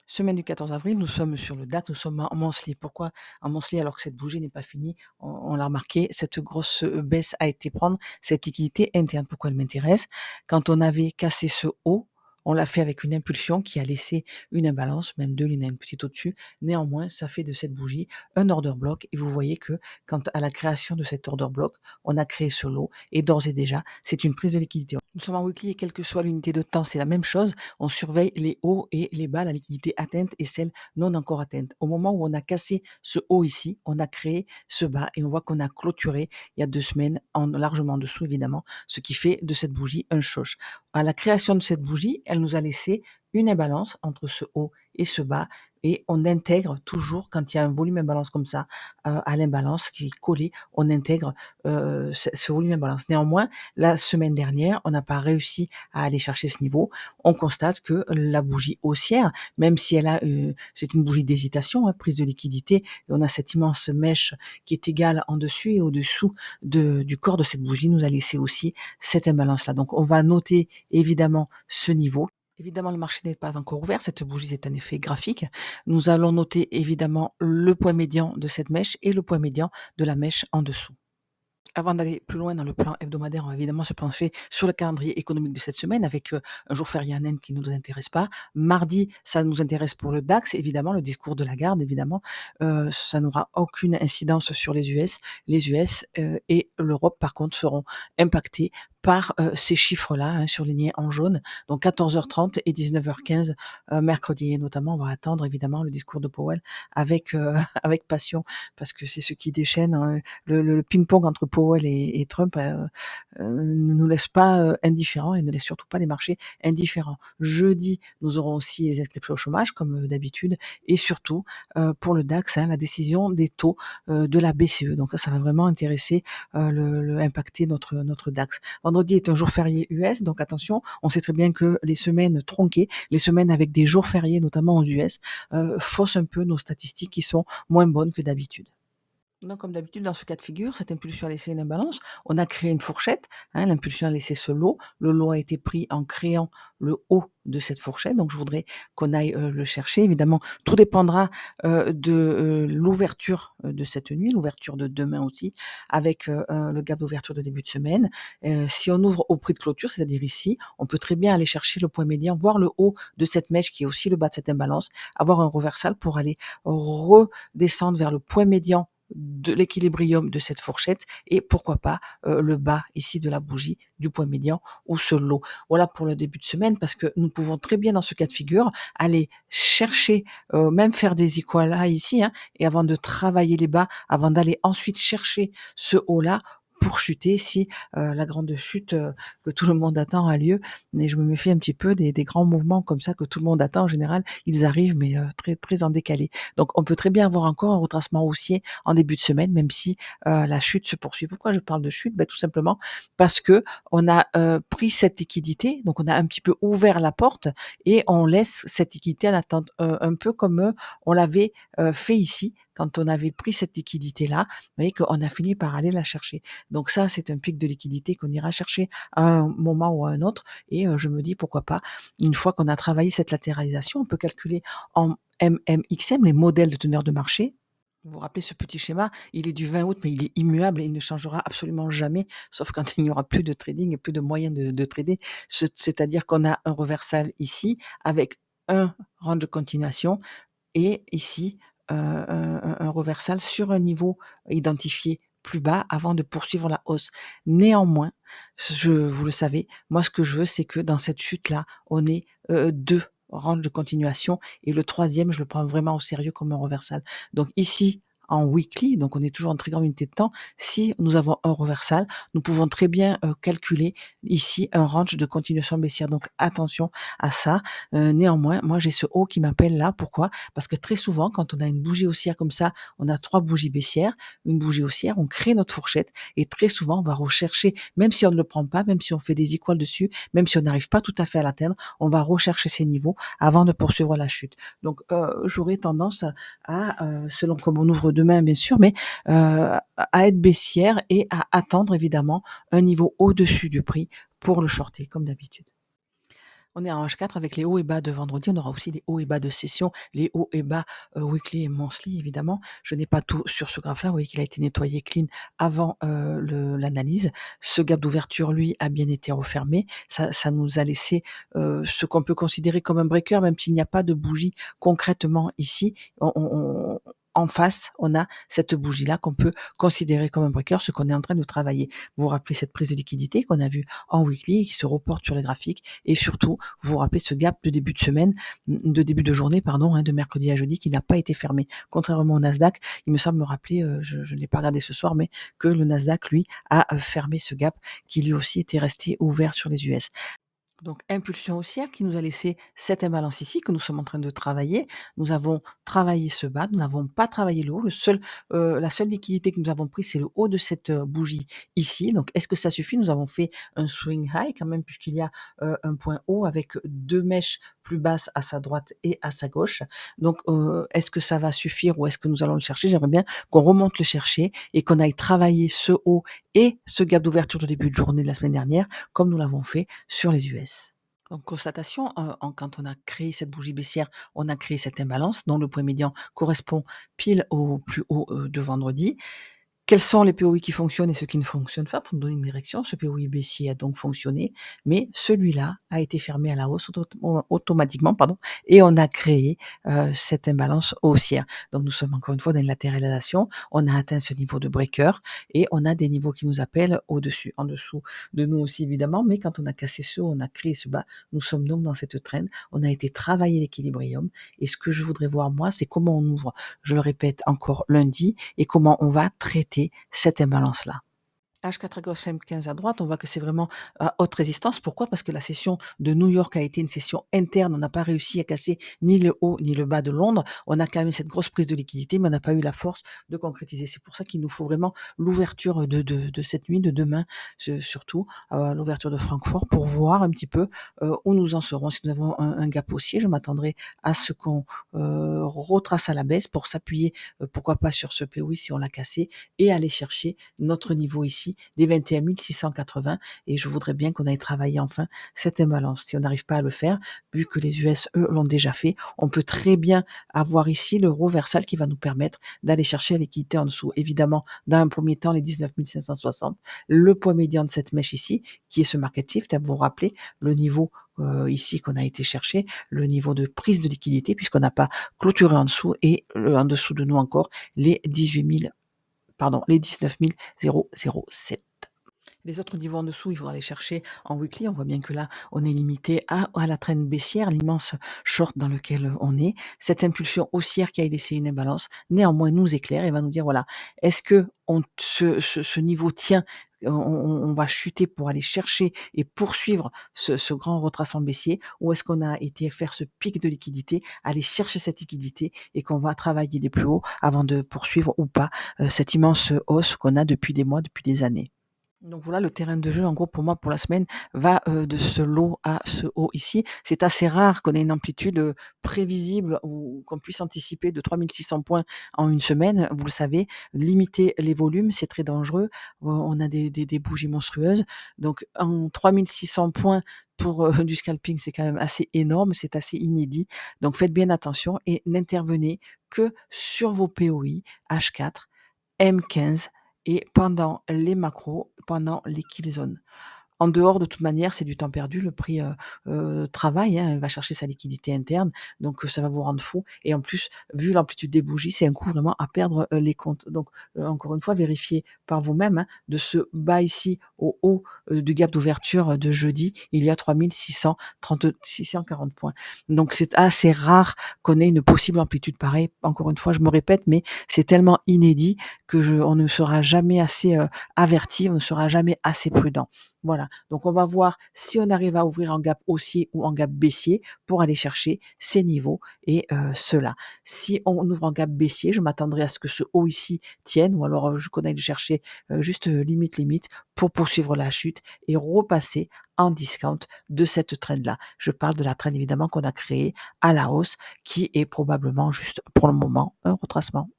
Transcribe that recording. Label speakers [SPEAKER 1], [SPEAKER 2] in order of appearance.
[SPEAKER 1] Semaine du 14 avril, nous sommes sur le DAX, nous sommes en monthly. Pourquoi en monthly alors que cette bougie n'est pas finie? On l'a remarqué, cette grosse, baisse a été prendre cette liquidité interne. Pourquoi elle m'intéresse? Quand on avait cassé ce haut, on l'a fait avec une impulsion qui a laissé une imbalance, même 2, il y en a une petite au-dessus. Néanmoins, ça fait de cette bougie un order block et vous voyez que quand à la création de cet order block, on a créé ce lot et d'ores et déjà, c'est une prise de liquidité. Nous sommes en weekly et quelle que soit l'unité de temps, c'est la même chose. On surveille les hauts et les bas, la liquidité atteinte et celle non encore atteinte. Au moment où on a cassé ce haut ici, on a créé ce bas et on voit qu'on a clôturé il y a 2 semaines en largement en dessous évidemment, ce qui fait de cette bougie un shosh. À la création de cette bougie, elle nous a laissé une imbalance entre ce haut et ce bas et on intègre toujours quand il y a un volume imbalance comme ça, à l'imbalance qui est collé, on intègre, ce volume imbalance. Néanmoins, la semaine dernière, on n'a pas réussi à aller chercher ce niveau. On constate que la bougie haussière, même si elle a, c'est une bougie d'hésitation, hein, prise de liquidité, et on a cette immense mèche qui est égale en dessus et au-dessous du corps de cette bougie, nous a laissé aussi cette imbalance-là. Donc on va noter évidemment ce niveau. Évidemment, le marché n'est pas encore ouvert, cette bougie est un effet graphique. Nous allons noter évidemment le point médian de cette mèche et le point médian de la mèche en dessous. Avant d'aller plus loin dans le plan hebdomadaire, on va évidemment se pencher sur le calendrier économique de cette semaine avec, un jour férié en Inde qui ne nous intéresse pas. Mardi, ça nous intéresse pour le DAX, évidemment, le discours de Lagarde, évidemment. Ça n'aura aucune incidence sur les US. Les US, et l'Europe, par contre, seront impactés par, ces chiffres-là, hein, surlignés en jaune. Donc 14h30 et 19h15, mercredi et notamment, on va attendre évidemment le discours de Powell avec, avec passion parce que c'est ce qui déchaîne, hein, le ping-pong entre Powell et Trump ne nous laisse pas indifférents et ne laisse surtout pas les marchés indifférents. Jeudi, nous aurons aussi les inscriptions au chômage comme d'habitude et surtout pour le DAX, hein, la décision des taux de la BCE. Donc ça va vraiment intéresser, impacter notre DAX. Vendredi est un jour férié US, donc attention, on sait très bien que les semaines tronquées, les semaines avec des jours fériés, notamment aux US, faussent un peu nos statistiques qui sont moins bonnes que d'habitude. Donc, comme d'habitude, dans ce cas de figure, cette impulsion a laissé une imbalance. On a créé une fourchette, hein, l'impulsion a laissé ce lot. Le lot a été pris en créant le haut de cette fourchette. Donc, je voudrais qu'on aille le chercher. Évidemment, tout dépendra de l'ouverture de cette nuit, l'ouverture de demain aussi, avec le gap d'ouverture de début de semaine. Si on ouvre au prix de clôture, c'est-à-dire ici, on peut très bien aller chercher le point médian, voir le haut de cette mèche qui est aussi le bas de cette imbalance, avoir un reversal pour aller redescendre vers le point médian de l'équilibrium de cette fourchette et pourquoi pas le bas ici de la bougie du point médian ou ce lot. Voilà pour le début de semaine parce que nous pouvons très bien dans ce cas de figure aller chercher, même faire des equal high ici, hein, et avant de travailler les bas, avant d'aller ensuite chercher ce haut-là pour chuter si, la grande chute, que tout le monde attend a lieu. Mais je me méfie un petit peu des grands mouvements comme ça que tout le monde attend. En général, ils arrivent mais, très, très en décalé. Donc on peut très bien avoir encore un retracement haussier en début de semaine, même si, la chute se poursuit. Pourquoi je parle de chute? Tout simplement parce qu'on a, pris cette liquidité, donc on a un petit peu ouvert la porte et on laisse cette liquidité en attente, un peu comme, on l'avait, fait ici quand on avait pris cette liquidité-là. Vous voyez qu'on a fini par aller la chercher. Donc ça, c'est un pic de liquidité qu'on ira chercher à un moment ou à un autre et je me dis pourquoi pas, une fois qu'on a travaillé cette latéralisation, on peut calculer en MMXM, les modèles de teneur de marché. Vous vous rappelez ce petit schéma, il est du 20 août, mais il est immuable et il ne changera absolument jamais, sauf quand il n'y aura plus de trading et plus de moyens de trader. C'est-à-dire qu'on a un reversal ici avec un range de continuation et ici, un reversal sur un niveau identifié plus bas avant de poursuivre la hausse. Néanmoins, vous le savez, moi ce que je veux, c'est que dans cette chute-là, on ait, 2 ranges de continuation et le troisième, je le prends vraiment au sérieux comme un reversal. Donc ici, en weekly, donc on est toujours en très grande unité de temps, si nous avons un reversal, nous pouvons très bien, calculer ici un range de continuation baissière. Donc attention à ça. Néanmoins, moi j'ai ce haut qui m'appelle là. Pourquoi? Parce que très souvent, quand on a une bougie haussière comme ça, on a 3 bougies baissières, une bougie haussière, on crée notre fourchette et très souvent, on va rechercher, même si on ne le prend pas, même si on fait des equals dessus, même si on n'arrive pas tout à fait à l'atteindre, on va rechercher ces niveaux avant de poursuivre la chute. Donc, j'aurais tendance selon comme on ouvre demain bien sûr, mais à être baissière et à attendre évidemment un niveau au-dessus du prix pour le shorter comme d'habitude. On est en H4 avec les hauts et bas de vendredi. On aura aussi les hauts et bas de session, les hauts et bas, weekly et monthly évidemment. Je n'ai pas tout sur ce graphe-là. Vous voyez qu'il a été nettoyé clean avant, l'analyse. Ce gap d'ouverture, lui, a bien été refermé. Ça nous a laissé, ce qu'on peut considérer comme un breaker, même s'il n'y a pas de bougie concrètement ici. On en face, on a cette bougie-là qu'on peut considérer comme un breaker, ce qu'on est en train de travailler. Vous vous rappelez cette prise de liquidité qu'on a vue en weekly qui se reporte sur les graphiques et surtout, vous vous rappelez ce gap de début de semaine, de début de journée, pardon, de mercredi à jeudi qui n'a pas été fermé. Contrairement au Nasdaq, il me semble me rappeler, je ne l'ai pas regardé ce soir, mais que le Nasdaq, lui, a fermé ce gap qui lui aussi était resté ouvert sur les US. Donc impulsion haussière qui nous a laissé cette imbalance ici que nous sommes en train de travailler. Nous avons travaillé ce bas, nous n'avons pas travaillé le haut. La seule liquidité que nous avons prise, c'est le haut de cette, bougie ici. Donc est-ce que ça suffit? Nous avons fait un swing high quand même puisqu'il y a, un point haut avec 2 mèches plus basses à sa droite et à sa gauche. Donc, est-ce que ça va suffire ou est-ce que nous allons le chercher? J'aimerais bien qu'on remonte le chercher et qu'on aille travailler ce haut et ce gap d'ouverture de début de journée de la semaine dernière comme nous l'avons fait sur les US. Donc constatation, quand on a créé cette bougie baissière, on a créé cette imbalance dont le point médian correspond pile au plus haut, de vendredi. Quels sont les POI qui fonctionnent et ceux qui ne fonctionnent pas pour nous donner une direction? Ce POI baissier a donc fonctionné, mais celui-là a été fermé à la hausse automatiquement, pardon, et on a créé, cette imbalance haussière. Donc nous sommes encore une fois dans une latéralisation, on a atteint ce niveau de breaker et on a des niveaux qui nous appellent au-dessus. En dessous de nous aussi évidemment, mais quand on a cassé ce haut, on a créé ce bas, nous sommes donc dans cette trend. On a été travailler l'équilibrium et ce que je voudrais voir moi, c'est comment on ouvre, je le répète encore lundi et comment on va traiter cette imbalance-là. H4 à gauche, M15 à droite, on voit que c'est vraiment à haute résistance. Pourquoi? Parce que la session de New York a été une session interne. On n'a pas réussi à casser ni le haut ni le bas de Londres. On a quand même cette grosse prise de liquidité, mais on n'a pas eu la force de concrétiser. C'est pour ça qu'il nous faut vraiment l'ouverture de cette nuit, de demain, surtout l'ouverture de Francfort, pour voir un petit peu où nous en serons. Si nous avons un gap haussier, je m'attendrai à ce qu'on retrace à la baisse pour s'appuyer, pourquoi pas sur ce POI si on l'a cassé, et aller chercher notre niveau ici des 21 680 et je voudrais bien qu'on aille travailler enfin cette imbalance. Si on n'arrive pas à le faire, vu que les US, eux, l'ont déjà fait, on peut très bien avoir ici le reversal qui va nous permettre d'aller chercher la liquidité en dessous. Évidemment, dans un premier temps, les 19 560, le point médian de cette mèche ici, qui est ce market shift, vous vous rappelez le niveau ici qu'on a été chercher, le niveau de prise de liquidité, puisqu'on n'a pas clôturé en dessous, et en dessous de nous encore, les 19 007. Les autres niveaux en dessous, il faudra les chercher en weekly. On voit bien que là, on est limité à la traîne baissière, l'immense short dans lequel on est. Cette impulsion haussière qui a laissé une imbalance, néanmoins, nous éclaire et va nous dire, voilà, est-ce que ce niveau tient, on va chuter pour aller chercher et poursuivre ce grand retracement baissier, ou est-ce qu'on a été faire ce pic de liquidité, aller chercher cette liquidité et qu'on va travailler des plus hauts avant de poursuivre ou pas cette immense hausse qu'on a depuis des mois, depuis des années. Donc voilà, le terrain de jeu, en gros, pour moi, pour la semaine, va de ce low à ce haut ici. C'est assez rare qu'on ait une amplitude prévisible ou qu'on puisse anticiper de 3600 points en une semaine. Vous le savez, limiter les volumes, c'est très dangereux. On a des bougies monstrueuses. Donc en 3600 points pour du scalping, c'est quand même assez énorme, c'est assez inédit. Donc faites bien attention et n'intervenez que sur vos POI H4, M15 et pendant les macros, pendant les kill zones. En dehors, de toute manière, c'est du temps perdu. Le prix, travaille, va chercher sa liquidité interne, donc ça va vous rendre fou et en plus, vu l'amplitude des bougies, c'est un coup vraiment à perdre, les comptes. Donc, encore une fois, vérifiez par vous-même, de ce bas ici au haut, du gap d'ouverture, de jeudi, il y a 640 points. Donc c'est assez rare qu'on ait une possible amplitude pareille. Encore une fois, je me répète, mais c'est tellement inédit que on ne sera jamais assez, averti, on ne sera jamais assez prudent. Voilà, donc on va voir si on arrive à ouvrir en gap haussier ou en gap baissier pour aller chercher ces niveaux et ceux-là. Si on ouvre en gap baissier, je m'attendrai à ce que ce haut ici tienne ou alors je connais de chercher juste limite pour poursuivre la chute et repasser en discount de cette trend-là. Je parle de la trend évidemment qu'on a créée à la hausse qui est probablement juste pour le moment un retracement.